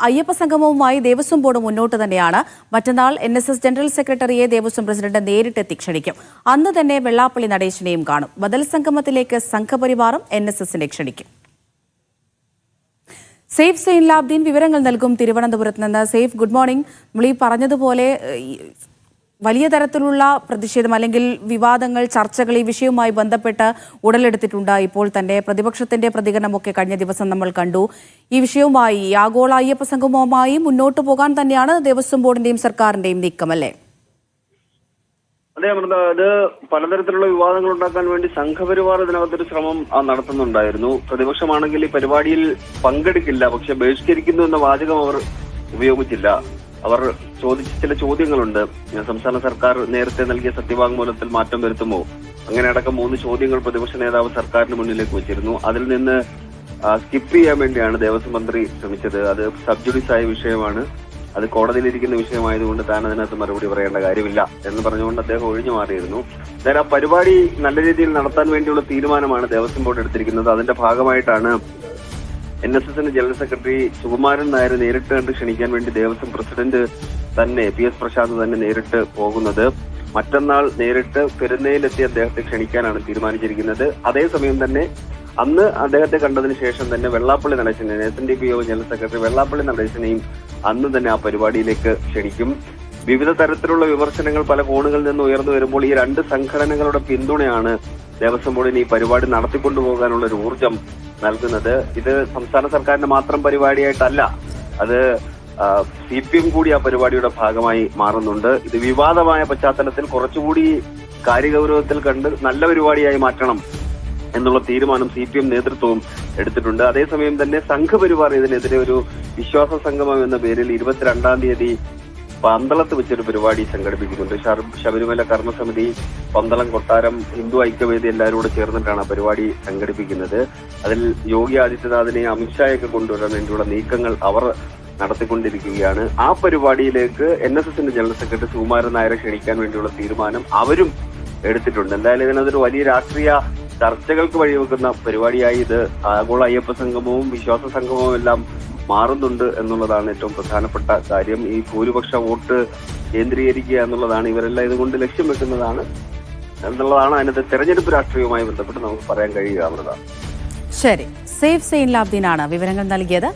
Ayyappa സംഗമവുമായി Devaswom board മുന്നോട്ട് തന്നെയാണ്. മറ്റന്നാൾ NSS ജനറൽ സെക്രട്ടറിയെ ദേവസ്വം പ്രസിഡന്റ് നേരിട്ടെത്തി ക്ഷണിക്കും. അന്ന് തന്നെ വെള്ളാപ്പള്ളി നടേശനെയും കാണും. ബദൽ സംഗമത്തിലേക്ക് സംഘപരിവാറും NSSനെ ക്ഷണിക്കും. സേഫ് സൈൻലാബ്ദീൻ വിവരങ്ങൾ നൽകും തിരുവനന്തപുരത്ത് നിന്ന്. Safe, good morning. നമ്മൾ ഈ പറഞ്ഞതുപോലെ വലിയ തരത്തിലുള്ള പ്രതിഷേധം അല്ലെങ്കിൽ വിവാദങ്ങൾ, ചർച്ചകൾ ഈ വിഷയവുമായി ബന്ധപ്പെട്ട് ഉടലെടുത്തിട്ടുണ്ട്. ഇപ്പോൾ തന്നെ പ്രതിപക്ഷത്തിന്റെ പ്രതികരണമൊക്കെ കഴിഞ്ഞ ദിവസം നമ്മൾ കണ്ടു. ഈ വിഷയവുമായി ആഗോള അയ്യപ്പ സംഗമവുമായി മുന്നോട്ട് പോകാൻ തന്നെയാണ് ദേവസ്വം ബോർഡിന്റെയും സർക്കാരിന്റെയും നീക്കം, അല്ലേ? അതെ അമൃത, അത് പലതരത്തിലുള്ള വിവാദങ്ങൾ ഉണ്ടാക്കാൻ വേണ്ടി സംഘപരിവാർ ഇതിനകത്തൊരു ശ്രമം നടത്തുന്നുണ്ടായിരുന്നു. പ്രതിപക്ഷമാണെങ്കിൽ ഈ പരിപാടിയിൽ പങ്കെടുക്കില്ല, പക്ഷെ ബഹിഷ്കരിക്കുന്നു എന്ന വാചകം അവർ ഉപയോഗിച്ചില്ല. അവർ ചോദിച്ച ചില ചോദ്യങ്ങളുണ്ട്. സംസ്ഥാന സർക്കാർ നേരത്തെ നൽകിയ സത്യവാങ്മൂലത്തിൽ മാറ്റം വരുത്തുമോ, അങ്ങനെ അടക്കം 3 ചോദ്യങ്ങൾ പ്രതിപക്ഷ നേതാവ് സർക്കാരിന് മുന്നിലേക്ക് വെച്ചിരുന്നു. അതിൽ നിന്ന് സ്കിപ്പ് ചെയ്യാൻ വേണ്ടിയാണ് ദേവസ്വം മന്ത്രി ശ്രമിച്ചത്. അത് സബ്ജുഡീസ് ആയ വിഷയമാണ്, അത് കോടതിയിലിരിക്കുന്ന വിഷയമായതുകൊണ്ട് താൻ അതിനകത്ത് മറുപടി പറയേണ്ട കാര്യമില്ല എന്ന് പറഞ്ഞുകൊണ്ട് അദ്ദേഹം ഒഴിഞ്ഞു മാറിയിരുന്നു. അതായത് ആ പരിപാടി നല്ല രീതിയിൽ നടത്താൻ വേണ്ടിയുള്ള തീരുമാനമാണ് ദേവസ്വം ബോർഡ് എടുത്തിരിക്കുന്നത്. അതിന്റെ ഭാഗമായിട്ടാണ് NSSന്റെ ജനറൽ സെക്രട്ടറി സുകുമാരൻ നായർ നേരിട്ട് കണ്ട് ക്ഷണിക്കാൻ വേണ്ടി ദേവസ്വം പ്രസിഡന്റ് തന്നെ PS പ്രശാന്ത് തന്നെ നേരിട്ട് പോകുന്നത്. മറ്റന്നാൾ നേരിട്ട് പെരുന്നയിലെത്തി അദ്ദേഹത്തെ ക്ഷണിക്കാനാണ് തീരുമാനിച്ചിരിക്കുന്നത്. അതേസമയം തന്നെ അന്ന് അദ്ദേഹത്തെ കണ്ടതിന് ശേഷം തന്നെ വെള്ളാപ്പള്ളി നടേശനെ, SNDPO ജനറൽ സെക്രട്ടറി വെള്ളാപ്പള്ളി നടേശനെയും അന്ന് തന്നെ ആ പരിപാടിയിലേക്ക് ക്ഷണിക്കും. വിവിധ തരത്തിലുള്ള വിമർശനങ്ങൾ പല കോണുകളിൽ നിന്ന് ഉയർന്നു വരുമ്പോൾ ഈ 2 സംഘടനകളുടെ പിന്തുണയാണ് ദേവസ്വം ബോർഡിന് ഈ പരിപാടി നടത്തിക്കൊണ്ടുപോകാനുള്ള ഒരു ഊർജം നൽകുന്നത്. ഇത് സംസ്ഥാന സർക്കാരിന്റെ മാത്രം പരിപാടിയായിട്ടല്ല, അത് CPM കൂടി ആ പരിപാടിയുടെ ഭാഗമായി മാറുന്നുണ്ട്. ഇത് വിവാദമായ പശ്ചാത്തലത്തിൽ കുറച്ചുകൂടി കാര്യഗൗരവത്തിൽ കണ്ട് നല്ല പരിപാടിയായി മാറ്റണം എന്നുള്ള തീരുമാനം CPM നേതൃത്വവും എടുത്തിട്ടുണ്ട്. അതേസമയം തന്നെ സംഘപരിവാർ ഇതിനെതിരെ ഒരു വിശ്വാസ സംഗമം എന്ന പേരിൽ 22-ാം തീയതി പന്തളത്ത് വെച്ചൊരു പരിപാടി സംഘടിപ്പിക്കുന്നുണ്ട്. ശബരിമല കർമ്മസമിതി, പന്തളം കൊട്ടാരം, ഹിന്ദു ഐക്യവേദി എല്ലാവരും കൂടെ ചേർന്നിട്ടാണ് ആ പരിപാടി സംഘടിപ്പിക്കുന്നത്. അതിൽ യോഗി ആദിത്യനാഥിനെ, അമിത്ഷായൊക്കെ കൊണ്ടുവരാൻ വേണ്ടിയുള്ള നീക്കങ്ങൾ അവർ നടത്തിക്കൊണ്ടിരിക്കുകയാണ്. ആ പരിപാടിയിലേക്ക് NSSന്റെ ജനറൽ സെക്രട്ടറി സുകുമാരൻ നായരെ ക്ഷണിക്കാൻ വേണ്ടിയുള്ള തീരുമാനം അവരും എടുത്തിട്ടുണ്ട്. എന്തായാലും ഇതിനകത്തൊരു വലിയ രാഷ്ട്രീയ ചർച്ചകൾക്ക് വഴിവെക്കുന്ന പരിപാടിയായി ഇത് ആഗോള അയ്യപ്പ സംഗമവും വിശ്വാസ സംഗമവും എല്ലാം മാറുന്നുണ്ട് എന്നുള്ളതാണ് ഏറ്റവും പ്രധാനപ്പെട്ട കാര്യം. ഈ ഭൂരിപക്ഷ വോട്ട് കേന്ദ്രീകരിക്കുക എന്നുള്ളതാണ് ഇവരെല്ലാം ഇതുകൊണ്ട് ലക്ഷ്യം വെക്കുന്നതാണ് എന്നുള്ളതാണ് അതിനകത്ത് തെരഞ്ഞെടുപ്പ് രാഷ്ട്രീയവുമായി ബന്ധപ്പെട്ട് നമുക്ക് പറയാൻ കഴിയുക. അമൃത, ശരി. സേഫ് സൈൻലാബ്ദീനാണ് വിവരങ്ങൾ നൽകിയത്.